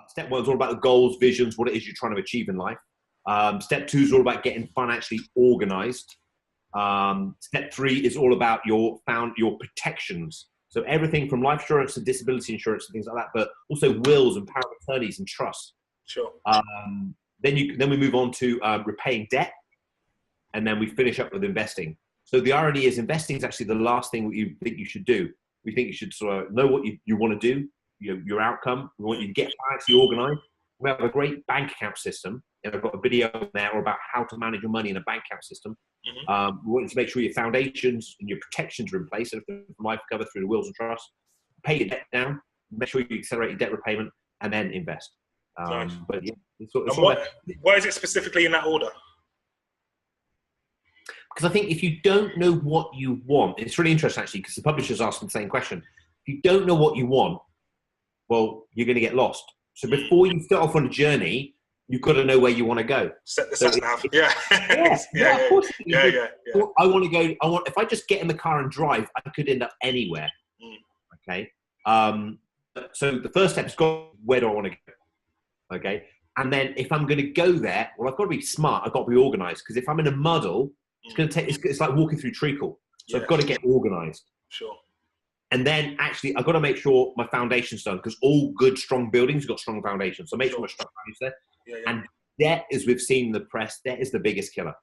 Step 1 is all about the goals, visions, what it is you're trying to achieve in life. Step 2 is all about getting financially organized. Step 3 is all about your protections. So everything from life insurance to disability insurance and things like that, but also wills and power of attorneys and trusts. Sure. Then we move on to repaying debt, and then we finish up with investing. So the irony is, investing is actually the last thing you think you should do. We think you should sort of know what you want to do, your outcome. We want you to get financially organized. We have a great bank account system. I've got a video there about how to manage your money in a bank account system. Mm-hmm. We want you to make sure your foundations and your protections are in place. So from life cover through the wills and trusts, pay your debt down, make sure you accelerate your debt repayment, and then invest. Nice. But yeah, why is it specifically in that order? Because I think if you don't know what you want, it's really interesting actually, because the publishers ask the same question. If you don't know what you want, well, you're going to get lost. So before you start off on a journey, you've got to know where you want to go. Set the sat nav. Yeah. Yeah, of course. Yeah. I want to go. If I just get in the car and drive, I could end up anywhere. Okay. So the first step is where do I want to go? Okay. And then if I'm going to go there, well, I've got to be smart. I've got to be organized, because if I'm in a muddle, it's going to take. It's like walking through treacle. So I've got to get organized. Sure. And then actually, I've got to make sure my foundation's done, because all good, strong buildings have got strong foundations. So make sure my strong foundation's there. Yeah. And debt, as we've seen in the press, debt is the biggest killer.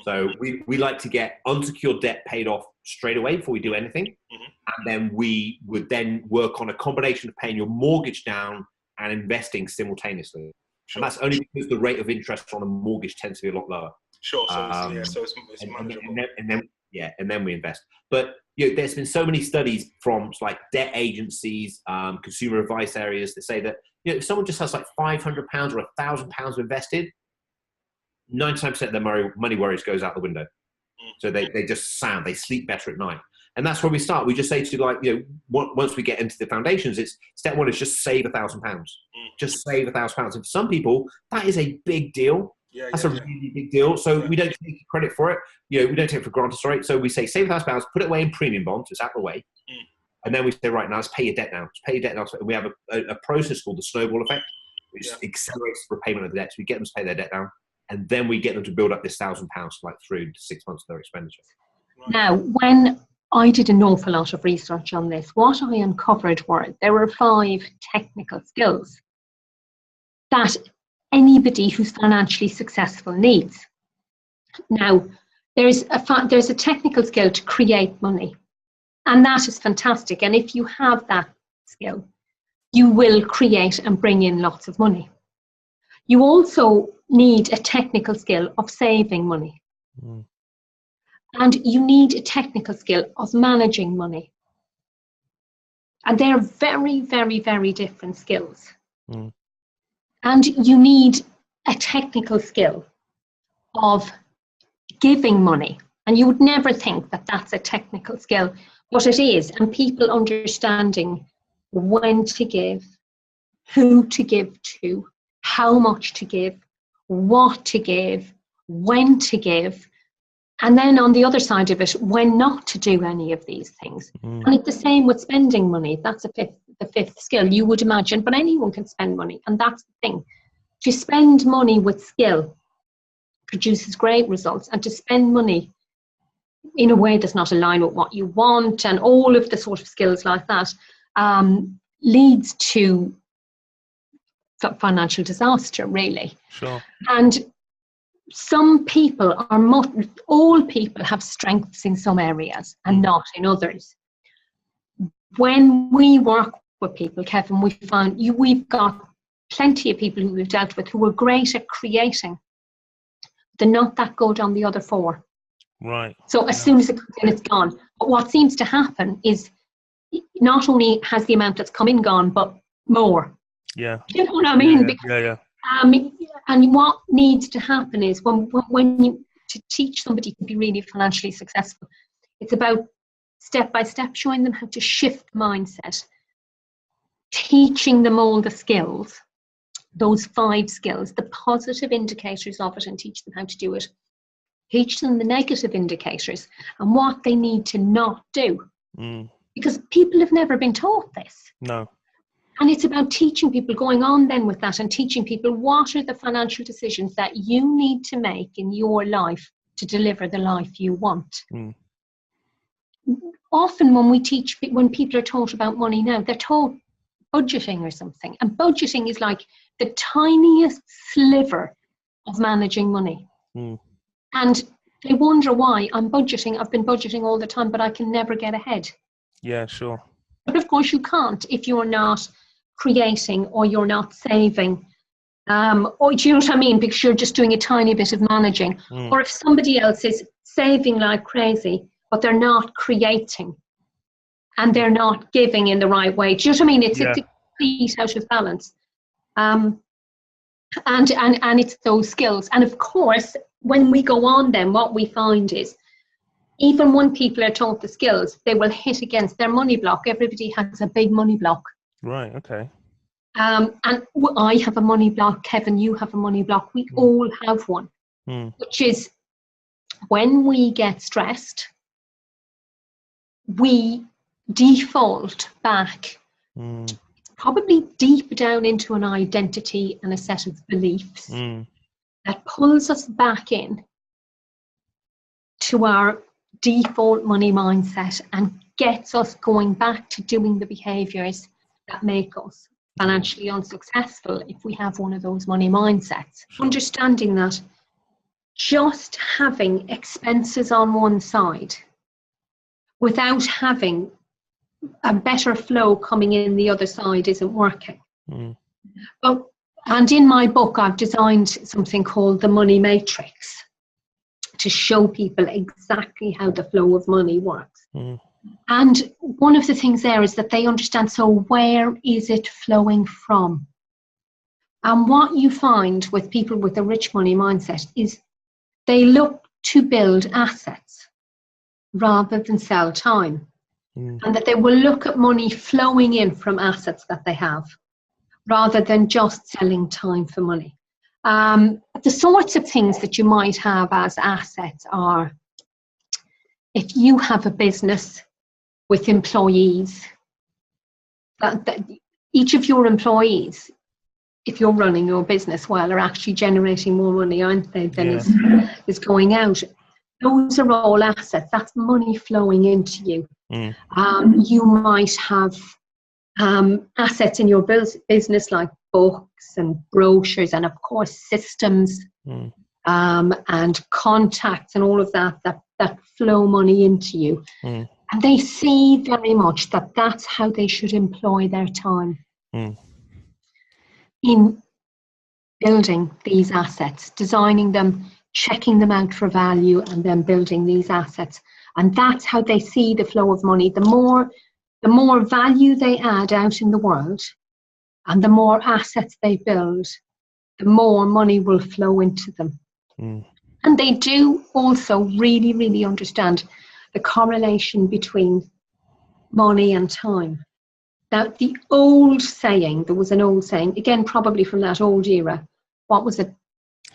So we like to get unsecured debt paid off straight away before we do anything. And then we would then work on a combination of paying your mortgage down and investing simultaneously. Sure. And that's only because the rate of interest on a mortgage tends to be a lot lower. Sure. So it's manageable. And then we invest. But there's been so many studies from like debt agencies, consumer advice areas that say that if someone just has like £500 or £1,000 invested, 99% of their money worries goes out the window. So they just they sleep better at night. And that's where we start. We just say to once we get into the foundations, it's step 1 is just save £1,000. Just save £1,000. And for some people, that is a big deal. That's a really big deal. So we don't take credit for it. We don't take it for granted. Sorry. So we say save £1,000, put it away in premium bonds. It's out of the way. And then we say, right, now let's pay your debt now. Let's pay your debt now. And we have a process called the snowball effect, which accelerates the repayment of the debt. So we get them to pay their debt down, and then we get them to build up this £1,000 like through 6 months of their expenditure. Now, when I did an awful lot of research on this, what I uncovered there were 5 technical skills that anybody who's financially successful needs. Now, there's a technical skill to create money, and that is fantastic. And if you have that skill, you will create and bring in lots of money. You also need a technical skill of saving money. And you need a technical skill of managing money. And they're very, very, very different skills. And you need a technical skill of giving money. And you would never think that that's a technical skill, but it is. And people understanding when to give, who to give to, how much to give, what to give, when to give. And then on the other side of it, when not to do any of these things. And it's the same with spending money. That's the fifth skill, you would imagine, but anyone can spend money. And that's the thing. To spend money with skill produces great results. And to spend money in a way that's not aligned with what you want and all of the sort of skills like that leads to financial disaster, really. Sure. And some people all people have strengths in some areas and not in others. When we work with people, Kevin, we found we've got plenty of people who we've dealt with who are great at creating. They're not that good on the other 4. Right. So as soon as it comes in, it's gone. But what seems to happen is not only has the amount that's come in gone, but more. Yeah. You know what I mean? Yeah. And what needs to happen is when you to teach somebody to be really financially successful, it's about step by step showing them how to shift mindset, teaching them all the skills, those 5 skills, the positive indicators of it, and teach them how to do it. Teach them the negative indicators and what they need to not do. Because people have never been taught this. No. And it's about teaching people, going on then with that and teaching people what are the financial decisions that you need to make in your life to deliver the life you want. Often when people are taught about money now, they're taught budgeting or something. And budgeting is like the tiniest sliver of managing money. And they wonder why I've been budgeting all the time, but I can never get ahead. Yeah, sure. But of course you can't if you're not creating or you're not saving. Or do you know what I mean? Because you're just doing a tiny bit of managing. Or if somebody else is saving like crazy, but they're not creating and they're not giving in the right way. Do you know what I mean? It's a complete out of balance. And it's those skills. And of course, when we go on then, what we find is, even when people are taught the skills, they will hit against their money block. Everybody has a big money block. Right, okay. And I have a money block. Kevin, you have a money block. We all have one, which is when we get stressed, we default back probably deep down into an identity and a set of beliefs that pulls us back in to our default money mindset and gets us going back to doing the behaviors that make us financially unsuccessful if we have one of those money mindsets. Understanding that just having expenses on one side without having a better flow coming in the other side isn't working. And in my book, I've designed something called the Money Matrix to show people exactly how the flow of money works. And one of the things there is that they understand, so where is it flowing from? And what you find with people with a rich money mindset is they look to build assets rather than sell time. And that they will look at money flowing in from assets that they have rather than just selling time for money. The sorts of things that you might have as assets are, if you have a business with employees, that each of your employees, if you're running your business well, are actually generating more money, aren't they, than is going out. Those are all assets. That's money flowing into you. You might have assets in your business like books and brochures and of course systems and contacts and all of that flow money into you. And they see very much that that's how they should employ their time in building these assets, designing them, checking them out for value, and then building these assets. And that's how they see the flow of money. The more value they add out in the world and the more assets they build, the more money will flow into them. And they do also really, really understand the correlation between money and time. Now, the old saying, there was an old saying, again, probably from that old era, what was it?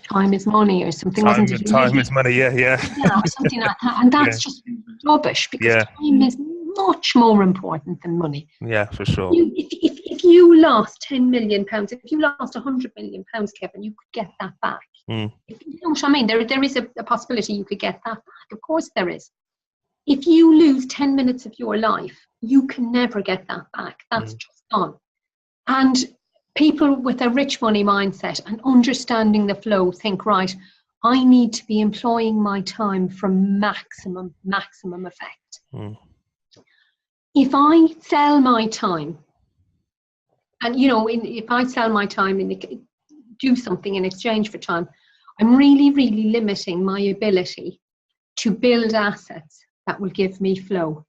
Time is money or something, wasn't it? Time is money, yeah, something like that. And that's just rubbish, because time is much more important than money. Yeah, for sure. If you lost £10 million, if you lost £100 million, Kevin, you could get that back. You know what I mean? There is a possibility you could get that back. Of course there is. If you lose 10 minutes of your life, you can never get that back. That's just gone. And people with a rich money mindset and understanding the flow think, right, I need to be employing my time for maximum effect. If I sell my time, and if I sell my time and do something in exchange for time, I'm really, really limiting my ability to build assets that will give me flow.